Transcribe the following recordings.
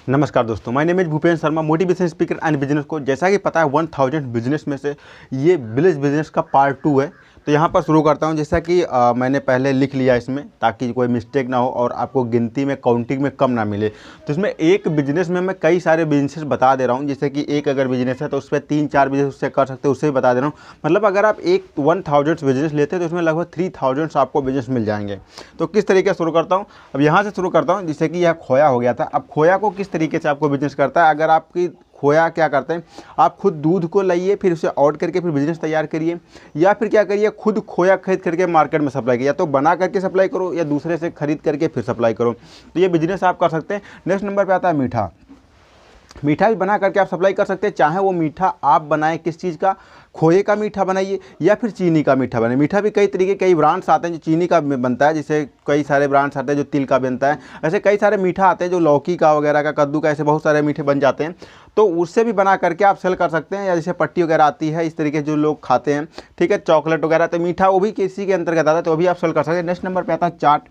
नमस्कार दोस्तों, my name is Bhupendra Sharma, motivation speaker and business को। जैसा कि पता है 1000 बिजनेस में से ये विलेज बिजनेस का पार्ट 2 है। तो यहाँ पर शुरू करता हूँ। जैसा कि मैंने पहले लिख लिया इसमें, ताकि कोई मिस्टेक ना हो और आपको गिनती में काउंटिंग में कम ना मिले। तो इसमें एक बिजनेस में मैं कई सारे बिजनेस बता दे रहा हूँ। जैसे कि एक अगर बिजनेस है तो उस पर 3-4 बिजनेस उससे कर सकते हैं, उससे भी बता दे रहा हूँ। मतलब अगर आप एक 1000 बिजनेस लेते हैं तो उसमें लगभग 3000 आपको बिजनेस मिल जाएंगे। तो किस तरीके से शुरू करता हूँ, अब यहाँ से शुरू करता हूँ। जैसे कि यह खोया हो गया था। अब खोया को किस तरीके से आपको बिजनेस करता है, अगर आपकी खोया क्या करते हैं, आप खुद दूध को लाइए, फिर उसे आउट करके फिर बिजनेस तैयार करिए, या फिर क्या करिए, खुद खोया खरीद करके मार्केट में सप्लाई किया, तो बना करके सप्लाई करो या दूसरे से खरीद करके फिर सप्लाई करो। तो ये बिजनेस आप कर सकते हैं। नेक्स्ट नंबर पे आता है मीठा। मीठा भी बना करके आप सप्लाई कर सकते हैं, चाहे वो मीठा आप बनाएं किस चीज़ का, खोए का मीठा बनाइए या फिर चीनी का मीठा बनाइए। मीठा भी कई तरीके, कई ब्रांड्स आते हैं जो चीनी का बनता है, जैसे कई सारे ब्रांड्स आते हैं जो तिल का बनता है। ऐसे कई सारे मीठा आते हैं जो लौकी का वगैरह का, कद्दू का, ऐसे बहुत सारे मीठे बन जाते हैं। तो उससे भी बना करके आप सेल कर सकते हैं। या जैसे पट्टी वगैरह आती है, इस तरीके जो लोग खाते हैं, ठीक है, चॉकलेट वगैरह, तो मीठा वो भी किसी के अंतर्गत आता है, तो वो भी आप सेल कर सकते हैं। नेक्स्ट नंबर पर आता है चाट।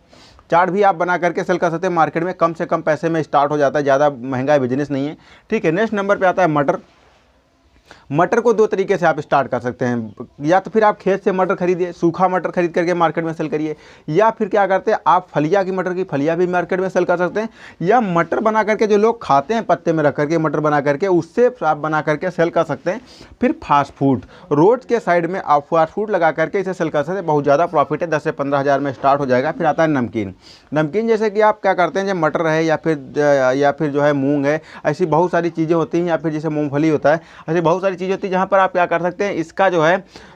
चार्ट भी आप बना करके सेल कर सकते हैं मार्केट में, कम से कम पैसे में स्टार्ट हो जाता है, ज़्यादा महंगा बिजनेस नहीं है, ठीक है। नेक्स्ट नंबर पे आता है मटर। मटर को दो तरीके से आप स्टार्ट कर सकते हैं। या तो फिर आप खेत से मटर खरीदिए, सूखा मटर खरीद करके मार्केट में सेल करिए, या फिर क्या करते हैं आप फलिया की मटर की फलिया भी मार्केट में सेल कर सकते हैं। या मटर बना करके जो लोग खाते हैं पत्ते में रख करके मटर बना करके, उससे आप बना करके सेल कर सकते हैं। फिर फास्ट फूड, रोड के साइड में आप फास्ट फूड लगा करके इसे सेल कर सकते हैं, बहुत ज़्यादा प्रॉफिट है, 10 से 15 हज़ार में स्टार्ट हो जाएगा। फिर आता है नमकीन। नमकीन जैसे कि आप क्या करते हैं, जब मटर है या फिर जो है मूंग है, ऐसी बहुत सारी चीज़ें होती हैं, या फिर जैसे मूंगफली होता है, ऐसी बहुत सारी चीज़ें होती है जहाँ पर आप क्या कर सकते हैं, इसका जो है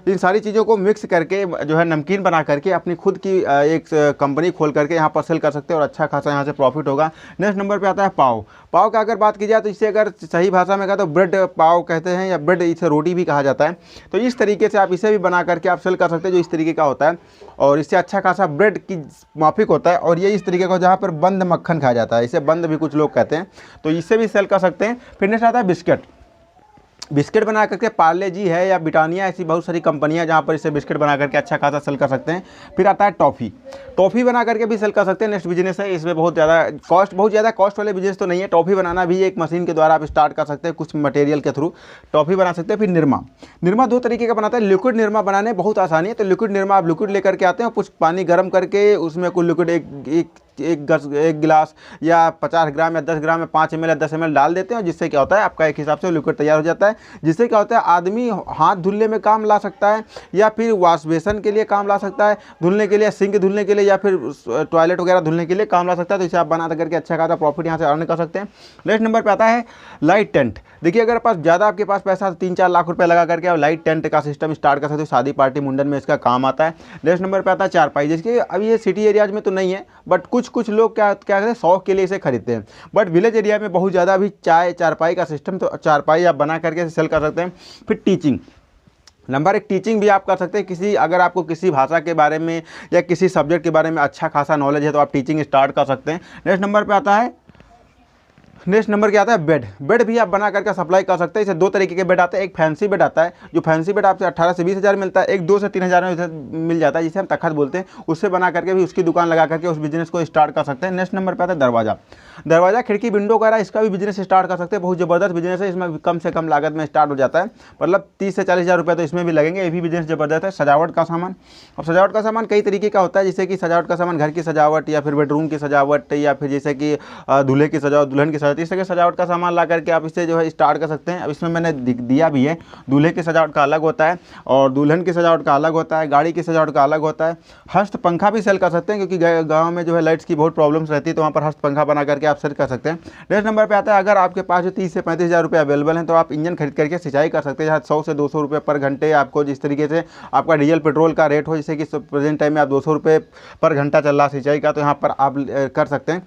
इन सारी चीज़ों को मिक्स करके जो है नमकीन बना करके अपनी खुद की एक कंपनी खोल करके यहाँ पर सेल कर सकते हैं और अच्छा खासा यहाँ से प्रॉफिट होगा। नेक्स्ट नंबर पे आता है पाव। पाव का अगर बात की जाए तो इसे अगर सही भाषा में कहा तो ब्रेड पाव कहते हैं, या ब्रेड, इसे रोटी भी कहा जाता है। तो इस तरीके से आप इसे भी बना करके आप सेल कर सकते हैं, जो इस तरीके का होता है, और इससे अच्छा खासा ब्रेड की माफिक होता है। और ये इस तरीके का जहाँ पर बंद मक्खन खाया जाता है, इसे बंद भी कुछ लोग कहते हैं, तो इससे भी सेल कर सकते हैं। फिर नेक्स्ट आता है बिस्किट। बिस्किट बना करके पार्ले जी है या ब्रिटानिया, ऐसी बहुत सारी कंपनियां जहां पर इसे बिस्किट बना करके अच्छा खासा सेल कर सकते हैं। फिर आता है टॉफ़ी। टॉफ़ी बना करके भी सेल कर सकते हैं। नेक्स्ट बिजनेस है, इसमें बहुत ज़्यादा कॉस्ट वाले बिजनेस तो नहीं है। टॉफ़ी बनाना भी एक मशीन के द्वारा आप स्टार्ट कर सकते हैं, कुछ मटेरियल के थ्रू टॉफ़ी बना सकते हैं। फिर निरमा। निरमा दो तरीके का बनाता है। लिक्विड निरमा बनाने बहुत आसानी है, तो लिक्विड निरमा आप लिक्विड लेकर के आते हैं, कुछ पानी गर्म करके उसमें कुछ लिक्विड एक गिलास या 50 ग्राम या 10 ग्राम या 5 ml या 10 ml डाल देते हैं, जिससे क्या होता है आपका एक हिसाब से लिक्विड तैयार हो जाता है। जिससे क्या होता है आदमी हाथ धुलने में काम ला सकता है, या फिर वॉश बेसन के लिए काम ला सकता है, धुलने के लिए, सिंक धुलने के लिए, या फिर टॉयलेट वगैरह धुलने के लिए काम ला सकता है। तो इसे आप बना करके अच्छा खासा प्रॉफिट यहाँ से अर्न कर सकते हैं। नेक्स्ट नंबर पर आता है लाइट टेंट। देखिए, अगर पास ज़्यादा आपके पास पैसा 3-4 लाख रुपए लगा करके आप लाइट टेंट का सिस्टम स्टार्ट कर सकते हो, शादी पार्टी मुंडन में इसका काम आता है। नेक्स्ट नंबर पे आता है चारपाई। जैसे अब ये सिटी एरियाज में तो नहीं है, बट कुछ लोग क्या करते हैं, शौक के लिए इसे खरीदते हैं। बट विलेज एरिया में बहुत ज़्यादा अभी चारपाई का सिस्टम, तो चारपाई आप बना करके सेल कर सकते हैं। फिर टीचिंग। नंबर एक, टीचिंग भी आप कर सकते हैं। अगर आपको किसी भाषा के बारे में या किसी सब्जेक्ट के बारे में अच्छा खासा नॉलेज है तो आप टीचिंग स्टार्ट कर सकते हैं। नेक्स्ट नंबर पे आता है, नेक्स्ट नंबर क्या आता है बेड। बेड भी आप बना करके सप्लाई कर सकते हैं। इसे दो तरीके के बेड आते हैं। एक फैंसी बेड आता है, जो फैंसी बेड आपसे 18 से 20 हज़ार मिलता है। एक 2 से 3 हज़ार में मिल जाता है, जिसे हम तखत बोलते हैं। उससे बना करके भी उसकी दुकान लगा करके उस बिजनेस को स्टार्ट कर सकते हैं। नेक्स्ट नंबर पर आता है दरवाजा। दरवाजा, खिड़की, विंडो वगैरह, इसका भी बिजनेस स्टार्ट कर सकते हैं। बहुत ज़बरदस्त बिजनेस है, इसमें कम से कम लागत में स्टार्ट हो जाता है, मतलब 30 से 40 हज़ार रुपये तो इसमें भी लगेंगे। ये भी बिजनेस ज़बरदस्त है। सजावट का सामान। अब सजावट का सामान कई तरीके का होता है, जैसे कि सजावट का सामान घर की सजावट, या फिर बेडरूम की सजावट, या फिर जैसे कि दूल्हे की सजावट, दुल्हन की सजावट, इस तरह के सजावट का सामान ला करके आप इसे जो है स्टार्ट कर सकते हैं। अब इसमें मैंने दिया भी है, दूल्हे की सजावट का अलग होता है और दुल्हन की सजावट का अलग होता है, गाड़ी की सजावट का अलग होता है। हस्त पंखा भी सेल कर सकते हैं, क्योंकि गांव में जो है लाइट्स की बहुत प्रॉब्लम्स रहती है, तो वहाँ पर हस्त पंखा बना करके आप सेल कर सकते हैं। नेक्स्ट नंबर पे आता है, अगर आपके पास जो 30 से 35 हज़ार रुपये अवेलेबल हैं, तो आप इंजन खरीद करके सिंचाई कर सकते हैं, जहाँ 100 से 200 रुपये पर घंटे आपको, जिस तरीके से आपका डीजल पेट्रोल का रेट हो, जैसे कि प्रेजेंट टाइम में आप 200 रुपये पर घंटा चल रहा सिंचाई का, तो यहाँ पर आप कर सकते हैं।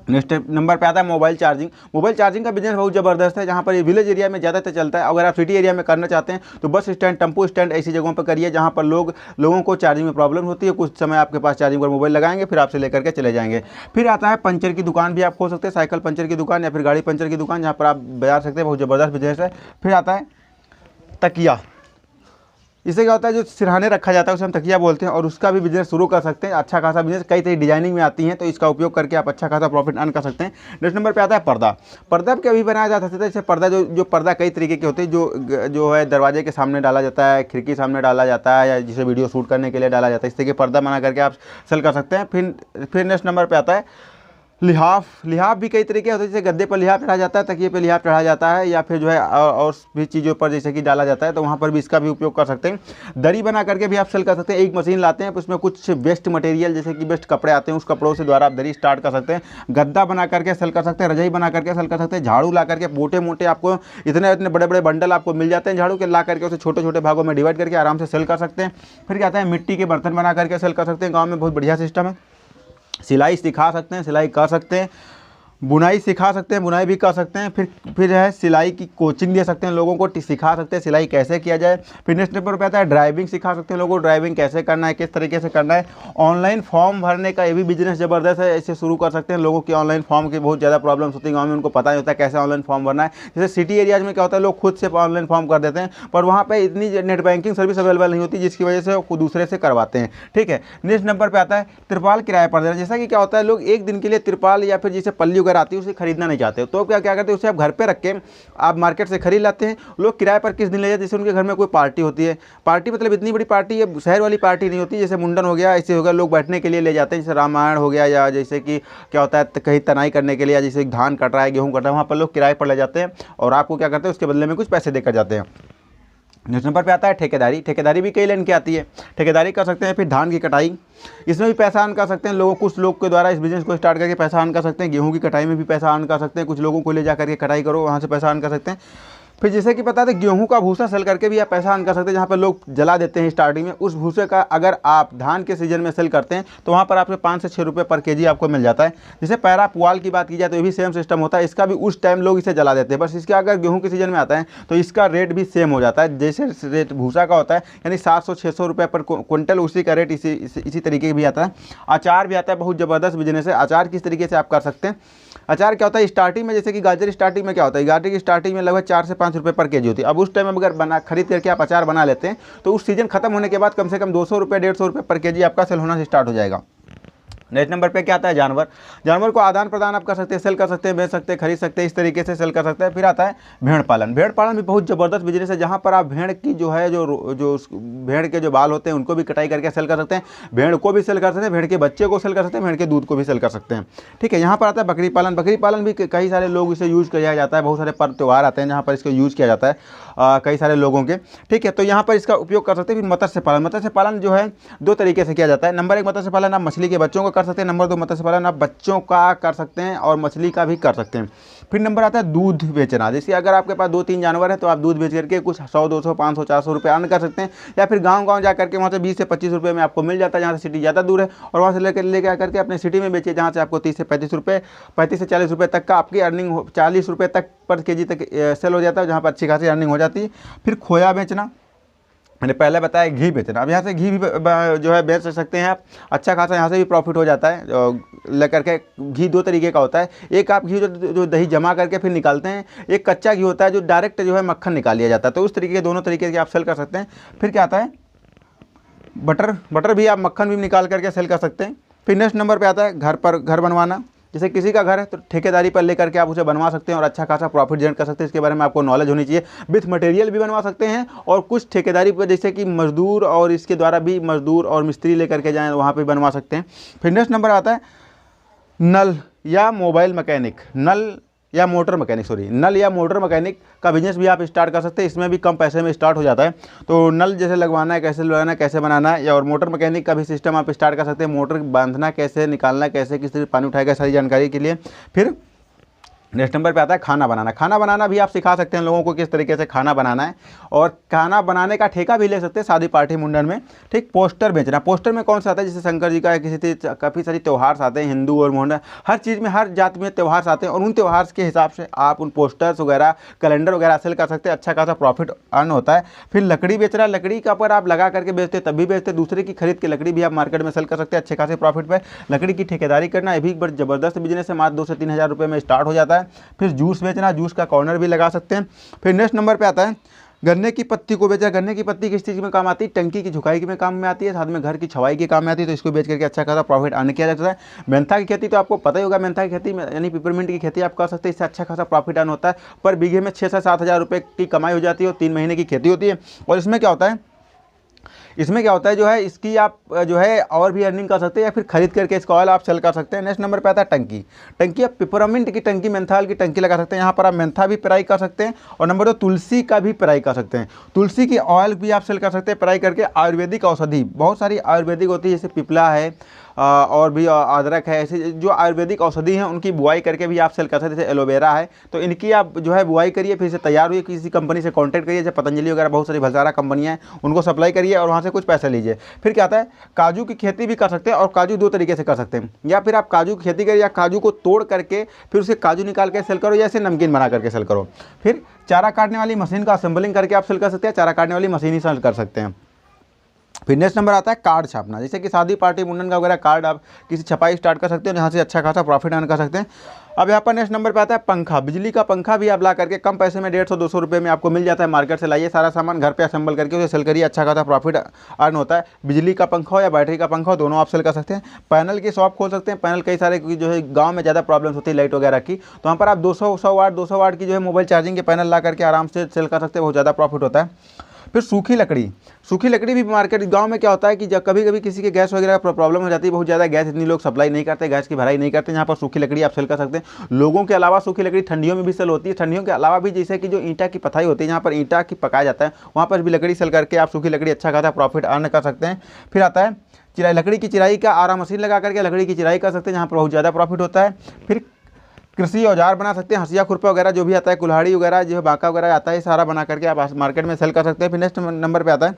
नेक्स्ट नंबर पे आता है मोबाइल चार्जिंग। मोबाइल चार्जिंग का बिजनेस बहुत ज़बरदस्त है, जहाँ पर ये विलेज एरिया में ज़्यादातर चलता है। अगर आप सिटी एरिया में करना चाहते हैं तो बस स्टैंड, टेम्पो स्टैंड, ऐसी जगहों पर करिए जहाँ पर लोगों को चार्जिंग में प्रॉब्लम होती है। कुछ समय आपके पास चार्जिंग पर मोबाइल लगाएंगे, फिर आपसे लेकर के चले जाएंगे। फिर आता है पंचर की दुकान भी आप खोल सकते हैं, साइकिल पंचर की दुकान या फिर गाड़ी पंचर की दुकान, जहाँ पर आप बजा सकते हैं। बहुत ज़बरदस्त बिजनेस है। फिर आता है तकिया। इससे क्या होता है, जो सिरहाने रखा जाता है उसे हम तकिया बोलते हैं, और उसका भी बिजनेस शुरू कर सकते हैं। अच्छा खासा बिजनेस, कई तरह डिजाइनिंग में आती हैं, तो इसका उपयोग करके आप अच्छा खासा प्रॉफिट अर्न कर सकते हैं। नेक्स्ट नंबर पे आता है पर्दा। पर्दा क्या भी बनाया जा सकता है। जैसे पर्दा जो पर्दा कई तरीके के होते हैं, जो है दरवाजे के सामने डाला जाता है, खिड़की सामने डाला जाता है, या जिसे वीडियो शूट करने के लिए डाला जाता है, इस तरीके पर्दा बना करके आप सेल कर सकते हैं। फिर नेक्स्ट नंबर पे आता है लिहाफ। लिहाफ भी कई तरीके होते हैं, जैसे गद्दे पर लिहाफ चढ़ा जाता है, तकिए पे लिहाफ चढ़ा जाता है, या फिर जो है और भी चीज़ों पर जैसे कि डाला जाता है, तो वहाँ पर भी इसका भी उपयोग कर सकते हैं। दरी बना करके भी आप सेल कर सकते हैं। एक मशीन लाते हैं, उसमें कुछ वेस्ट मटेरियल जैसे कि वेस्ट कपड़े आते हैं, उस कपड़ों से द्वारा आप दरी स्टार्ट कर सकते हैं। गद्दा बना करके सेल कर सकते हैं, रजाई बना करके सेल कर सकते हैं। झाड़ू ला करके मोटे मोटे आपको इतने इतने बड़े बड़े बंडल आपको मिल जाते हैं झाड़ू के, ला करके उसे छोटे छोटे भागों में डिवाइड करके आराम से सेल कर सकते हैं। फिर क्या आता है, मिट्टी के बर्तन बना करके सेल कर सकते हैं। गाँव में बहुत बढ़िया सिस्टम है। सिलाई सिखा सकते हैं, सिलाई कर सकते हैं। बुनाई सिखा सकते हैं, बुनाई भी कर सकते हैं। फिर है सिलाई की कोचिंग दे सकते हैं, लोगों को सिखा सकते हैं सिलाई कैसे किया जाए। फिर नेक्स्ट नंबर पर आता है ड्राइविंग सिखा सकते हैं लोगों को, ड्राइविंग कैसे करना है, किस तरीके से करना है। ऑनलाइन फॉर्म भरने का ये भी बिजनेस ज़बरदस्त है, इसे शुरू कर सकते हैं। लोगों की ऑनलाइन फॉर्म की बहुत ज़्यादा प्रॉब्लम्स होती है गाँव में, उनको पता नहीं होता कैसे ऑनलाइन फॉर्म भरना है। जैसे सिटी एरियाज में क्या होता है, लोग खुद से ऑनलाइन फॉर्म कर देते हैं, पर वहाँ पर इतनी नेट बैंकिंग सर्विस अवेलेबल नहीं होती, जिसकी वजह से वो दूसरे से करवाते हैं। ठीक है। नेक्स्ट नंबर पर आता है तिरपाल किराए पर देना। जैसा कि क्या होता है, लोग एक दिन के लिए तिरपाल या फिर जैसे पल्ली वगैरह आती है उसे खरीदना नहीं चाहते, तो क्या करते हैं, उसे आप घर पे रख के आप मार्केट से खरीद लाते हैं। लोग किराए पर किस दिन ले जाते हैं, जैसे उनके घर में कोई पार्टी होती है, पार्टी मतलब इतनी बड़ी पार्टी है, शहर वाली पार्टी नहीं होती, जैसे मुंडन हो गया, ऐसे हो गया, लोग बैठने के लिए ले जाते हैं। जैसे रामायण हो गया, या जैसे कि क्या होता है कहीं तनाई करने के लिए, या जैसे धान कट रहा है, गेहूँ कट रहा है, वहाँ पर लोग किराए पर ले जाते हैं, और आपको क्या करते हैं, उसके बदले में कुछ पैसे देकर जाते हैं। नेक्स्ट नंबर पे आता है ठेकेदारी। ठेकेदारी भी कई लाइन की आती है, ठेकेदारी कर सकते हैं। फिर धान की कटाई, इसमें भी पैसा अर्न कर सकते हैं लोगों, कुछ लोग के द्वारा इस बिज़नेस को स्टार्ट करके पैसा अर्न कर सकते हैं। गेहूं की कटाई में भी पैसा अर्न कर सकते हैं, कुछ लोगों को ले जा करके कटाई करो, वहाँ से पैसा अर्न कर सकते हैं। फिर जैसे कि पता है गेहूं का भूसा सेल करके भी आप पैसा अर्न कर सकते हैं, जहाँ पर लोग जला देते हैं स्टार्टिंग में, उस भूसे का अगर आप धान के सीजन में सेल करते हैं तो वहाँ पर आपको 5 से 6 रुपये पर केजी आपको मिल जाता है। जैसे पैरा पुआल की बात की जाए तो ये भी सेम सिस्टम होता है, इसका भी उस टाइम लोग इसे जला देते हैं, बस इसका अगर गेहूँ के सीजन में आता है तो इसका रेट भी सेम हो जाता है, जैसे रेट भूसा का होता है, यानी 700-600 रुपये पर क्विंटल, उसी का रेट इसी तरीके भी आता है। अचार भी आता है, बहुत ज़बरदस्त बिजनेस है। अचार किस तरीके से आप कर सकते हैं, अचार क्या होता है, स्टार्टिंग में जैसे कि गाजर स्टार्टिंग में क्या होता है, गाजर की स्टार्टिंग में लगभग 4 से 5 रुपये पर केजी होती है। अब उस टाइम में अगर खरीद करके आप अचार बना लेते हैं तो उस सीजन खत्म होने के बाद कम से कम 200 रुपये 150 रुपये पर केजी आपका सेल होना स्टार्ट हो जाएगा। नेक्स्ट नंबर पे क्या आता है, जानवर। जानवर को आदान प्रदान आप कर सकते हैं, सेल कर सकते हैं, बेच सकते हैं, खरीद सकते हैं, इस तरीके से सेल कर सकते हैं। फिर आता है भेड़ पालन। भेड़ पालन भी बहुत ज़बरदस्त बिजनेस है, जहाँ पर आप भेड़ की जो है जो भेड़ के जो बाल होते हैं उनको भी कटाई करके सेल कर सकते हैं, भेड़ को भी सेल कर सकते हैं, भेड़ के बच्चे को सेल कर सकते हैं, भेड़ के दूध को भी सेल कर सकते हैं। ठीक है। यहाँ पर आता है बकरी पालन। बकरी पालन भी कई सारे लोग इसे यूज़ किया जाता है, बहुत सारे पर्व त्यौहार आते हैं जहाँ पर इसको यूज़ किया जाता है कई सारे लोगों के। ठीक है। तो यहाँ पर इसका उपयोग कर सकते हैं। फिर मत्स्य पालन। मत्स्य पालन जो है 2 तरीके से किया जाता है। नंबर 1 मत्स्य पालन आप मछली के बच्चों का कर सकते हैं, नंबर 2 मत्स्य पालन आप बच्चों का कर सकते हैं और मछली का भी कर सकते हैं। फिर नंबर आता है दूध बेचना। जैसे अगर आपके पास 2-3 जानवर है तो आप दूध बेच करके कुछ 100, 200, 500, 400 रुपये अर्न कर सकते हैं, या फिर गांव जा करके वहाँ से 20 से 25 रुपये में आपको मिल जाता है, जहाँ से सिटी ज़्यादा दूर है, और वहाँ से लेकर आकर अपने सिटी में बेचिए, जहाँ से आपको 30 से 35 रुपये, 35 से 40 रुपये तक का आपकी अर्निंग 40 रुपये तक पर केजी तक सेल हो जाता है, जहाँ पर अच्छी खासी अर्निंग हो जाती है। फिर खोया बेचना, मैंने पहले बताया घी बेचना। अब यहाँ से घी भी जो है बेच सकते हैं आप, अच्छा खासा यहाँ से भी प्रॉफिट हो जाता है। लेकर के घी 2 तरीके का होता है, एक आप घी जो दही जमा करके फिर निकालते हैं, एक कच्चा घी होता है जो डायरेक्ट जो है मक्खन निकाल लिया जाता है, तो उस तरीके के दोनों तरीके के आप सेल कर सकते हैं। फिर क्या आता है बटर। बटर भी आप मक्खन भी निकाल करके सेल कर सकते हैं। फिर नेक्स्ट नंबर पर आता है घर बनवाना। जैसे किसी का घर है तो ठेकेदारी पर लेकर के आप उसे बनवा सकते हैं और अच्छा खासा प्रॉफिट जनरेट कर सकते हैं। इसके बारे में आपको नॉलेज होनी चाहिए। विथ मटेरियल भी बनवा सकते हैं, और कुछ ठेकेदारी पर जैसे कि मजदूर, और इसके द्वारा भी मजदूर और मिस्त्री लेकर के जाएँ वहाँ पर बनवा सकते हैं। फिर नेक्स्ट नंबर आता है नल या मोबाइल मैकेनिक। नल या मोटर मैकेनिक का बिजनेस भी आप स्टार्ट कर सकते हैं। इसमें भी कम पैसे में स्टार्ट हो जाता है। तो नल जैसे लगवाना है, कैसे लगाना है, कैसे बनाना है, या और मोटर मैकेनिक का भी सिस्टम आप स्टार्ट कर सकते हैं। मोटर बांधना कैसे, निकालना कैसे, किस तरह पानी उठाएगा, सारी जानकारी के लिए। फिर नेक्स्ट नंबर पे आता है खाना बनाना। खाना बनाना भी आप सिखा सकते हैं लोगों को किस तरीके से खाना बनाना है, और खाना बनाने का ठेका भी ले सकते हैं शादी पार्टी मुंडन में। ठीक। पोस्टर बेचना। पोस्टर में कौन सा आता है, जैसे शंकर जी का है, किसी काफ़ी सारी त्यौहार आते हैं, हिंदू और मुंडन, हर चीज़ में हर जात में त्यौहार आते हैं, और उन त्यौहार के हिसाब से आप उन पोस्टर्स वगैरह, कैलेंडर वगैरह सेल कर सकते हैं, अच्छा खासा प्रॉफिट अर्न होता है। फिर लकड़ी बेचना। लकड़ी का पर आप लगा करके बेचते तब भी बेचते, दूसरे की खरीद के लकड़ी भी आप मार्केट में सेल कर सकते हैं अच्छे खासे प्रॉफिट पर। लकड़ी की ठेकेदारी करना, ये भी एक बड़ा ज़बरदस्त बिजनेस है, मात्र 2 से 3 हज़ार रुपये में स्टार्ट हो जाता है। फिर जूस बेचना, जूस का कॉर्नर भी लगा सकते हैं। फिर नेक्स्ट नंबर पे आता है गन्ने की पत्ती को बेचा। गन्ने की पत्ती किस चीज़ में काम आती है? टंकी की झुकाई में काम में आती है, साथ में घर की छवाई के काम में आती है। तो इसको बेच करके अच्छा खासा प्रॉफिट अर्न किया जाता है। मेंथा की खेती तो आपको पता ही होगा, मेंथा की खेती में यानी पिपरमिंट की खेती आप कर सकते हैं, इससे अच्छा खासा प्रॉफिट अर्न होता है। पर बीघे में 6 से 7 हज़ार रुपये की कमाई हो जाती है और 3 महीने की खेती होती है। और इसमें क्या होता है, जो है इसकी आप जो है और भी अर्निंग कर सकते हैं, या फिर खरीद करके इसका ऑयल आप सेल कर सकते हैं। नेक्स्ट नंबर पे आता है टंकी। टंकी आप पिपरमिंट की टंकी, मेंथाल की टंकी लगा सकते हैं। यहाँ पर आप मेंथा भी पेराई कर सकते हैं, और नंबर 2 तुलसी का भी पेराई कर सकते हैं। तुलसी की ऑयल भी आप सेल कर सकते हैं पेराई करके। आयुर्वेदिक औषधि बहुत सारी आयुर्वेदिक होती है, जैसे पिपला है और भी अदरक है, ऐसे जो आयुर्वेदिक औषधि हैं उनकी बुआई करके भी आप सेल कर सकते हैं। जैसे एलोवेरा है, तो इनकी आप जो है बुआई करिए, फिर से तैयार हुई किसी कंपनी से कॉन्टैक्ट करिए, जैसे पतंजलि वगैरह बहुत सारी भंडारा कंपनियां हैं, उनको सप्लाई करिए और वहाँ से कुछ पैसे लीजिए। फिर क्या आता है, काजू की खेती भी कर सकते हैं, और काजू 2 तरीके से कर सकते हैं। या फिर आप काजू की खेती करिए, या काजू को तोड़ करके फिर उसे काजू निकाल के सेल करो, या ऐसे नमकीन बना करके सेल करो। फिर चारा काटने वाली मशीन का असेंबलिंग करके आप सेल कर सकते हैं, चारा काटने वाली मशीन ही सेल कर सकते हैं। फिर नेक्स्ट नंबर आता है कार्ड छापना, जैसे कि शादी पार्टी मुंडन का वगैरह कार्ड आप किसी छपाई स्टार्ट कर सकते हो, यहाँ से अच्छा खासा प्रॉफिट अर्न कर सकते हैं। अब यहाँ पर नेक्स्ट नंबर पे आता है पंखा। बिजली का पंखा भी आप ला करके कम पैसे में 150-200 रुपये में आपको मिल जाता है। मार्केट से लाइए सारा सामान, घर पे असेंबल करके उसे सेल करिए, अच्छा खासा प्रॉफिट अर्न होता है। बिजली का पंखा हो या बैटरी का पंखा हो, दोनों आप सेल कर सकते हैं। पैनल की शॉप खोल सकते हैं। पैनल कई सारे जो है गाँव में ज़्यादा प्रॉब्लम्स होती है लाइट वगैरह की, तो वहाँ पर आप 200 वाट की जो है मोबाइल चार्जिंग के पैनल ला करके आराम से सेल कर सकते हैं, बहुत ज़्यादा प्रॉफिट होता है। फिर सूखी लकड़ी भी मार्केट गांव में क्या होता है कि जब कभी कभी किसी के गैस वगैरह का प्रॉब्लम हो जाती है, बहुत ज़्यादा गैस इतनी लोग सप्लाई नहीं करते, गैस की भराई नहीं करते, यहाँ पर सूखी लकड़ी आप सेल कर सकते हैं। लोगों के अलावा सूखी लकड़ी ठंडियों में भी सेल होती है। ठंडियों के अलावा भी जैसे कि जो ईंटा की पथाई होती है, यहाँ पर ईंटा की पकाया जाता है, वहाँ पर भी लकड़ी सेल करके आप सूखी लकड़ी अच्छा खासा प्रॉफिट अर्न कर सकते हैं। फिर आता है चिराई। लकड़ी की चिराई का आरा मशीन लगा करके लकड़ी की चिराई कर सकते हैं, जहाँ पर बहुत ज़्यादा प्रॉफिट होता है। फिर कृषि औजार बना सकते हैं, हंसिया खुरपा वगैरह जो भी आता है, कुल्हाड़ी वगैरह जो है, बांका वगैरह आता है, सारा बना करके आप मार्केट में सेल कर सकते हैं। फिर नेक्स्ट नंबर पे आता है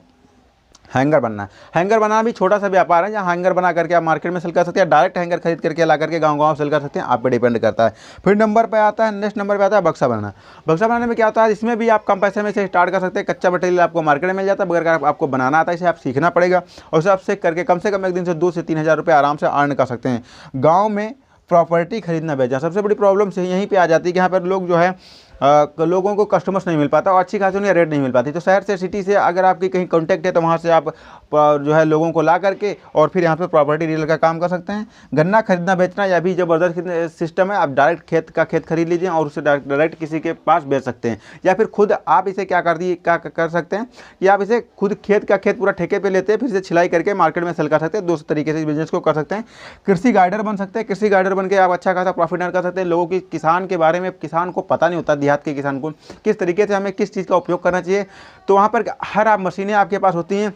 हैंगर बनना। हैंगर बनाना भी छोटा सा व्यापार है, जहाँ हैंगर बना करके आप मार्केट में सेल कर सकते हैं। डायरेक्ट हैंगर खरीद करके ला करके गाँव सेल कर सकते हैं, आप पे डिपेंड करता है। फिर नंबर पे आता है, नेक्स्ट नंबर पे आता है बक्सा बनाना। बक्सा बनाने में क्या होता है, इसमें भी आप कम पैसे में से स्टार्ट कर सकते हैं। कच्चा मटेरियल आपको मार्केट में मिल जाता है, मगर आपको बनाना आता है, इसे आप सीखना पड़ेगा, और उसे आप सीख करके कम से कम एक दिन से 2 से 3 हज़ार रुपये आराम से अर्न कर सकते हैं। गाँव में प्रॉपर्टी खरीदना बेचना सबसे बड़ी प्रॉब्लम से यहीं पे आ जाती है कि यहाँ पर लोग जो है लोगों को कस्टमर्स नहीं मिल पाता, और अच्छी खासी उन्हें रेट नहीं मिल पाती। तो शहर से, सिटी से अगर आपकी कहीं कॉन्टैक्ट है, तो वहाँ से आप जो है लोगों को ला करके और फिर यहाँ पे प्रॉपर्टी डीलर का काम कर सकते हैं। गन्ना खरीदना बेचना यह भी ज़बरदस्त सिस्टम है। आप डायरेक्ट खेत खरीद लीजिए और उसे डायरेक्ट किसी के पास बेच सकते हैं, या फिर खुद आप इसे क्या कर सकते हैं कि आप इसे खुद खेत पूरा ठेके पे लेते हैं, फिर इसे छिलाई करके मार्केट में सेल कर सकते हैं। 2 तरीके से बिजनेस को कर सकते हैं। कृषि गाइडर बन सकते हैं। कृषि गाइडर बन के आप अच्छा खासा प्रॉफिट अर्न कर सकते हैं। लोगों की किसान के बारे में, किसान को पता नहीं होता, देहात के किसान को किस तरीके से हमें किस चीज़ का उपयोग करना चाहिए, तो वहाँ पर हर आप मशीनें आपके पास होती हैं।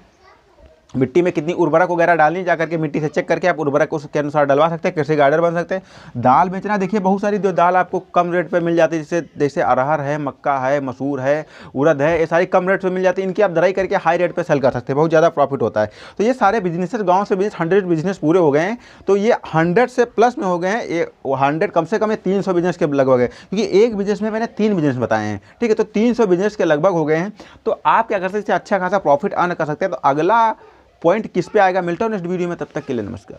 मिट्टी में कितनी उर्वरक वगैरह डालनी, जाकर के मिट्टी से चेक करके आप उर्वरक उसके अनुसार डलवा सकते हैं। कृषि गार्डन बन सकते हैं। दाल बेचना, देखिए बहुत सारी जो दाल आपको कम रेट पे मिल जाती है, जैसे अरहर है, मक्का है, मसूर है, उड़द है, ये सारी कम रेट पे मिल जाती है। इनकी आप दराई करके हाई रेट पे सेल कर सकते हैं, बहुत ज़्यादा प्रॉफिट होता है। तो ये सारे बिजनेसेस गाँव से 100 बिजनेस पूरे हो गए हैं, तो ये 100 से प्लस में हो गए हैं। ये 100 कम से कम ये 300 बिजनेस के लगभग है, क्योंकि एक बिजनेस में मैंने 3 बिजनेस बताए हैं, ठीक है। तो 300 बिजनेस के लगभग हो गए हैं। तो आप क्या कर सकते हैं, अच्छा खासा प्रॉफिट अर्न कर सकते हैं। तो अगला पॉइंट किस पे आएगा, मिलता हूँ नेक्स्ट वीडियो में, तब तक के लिए नमस्कार।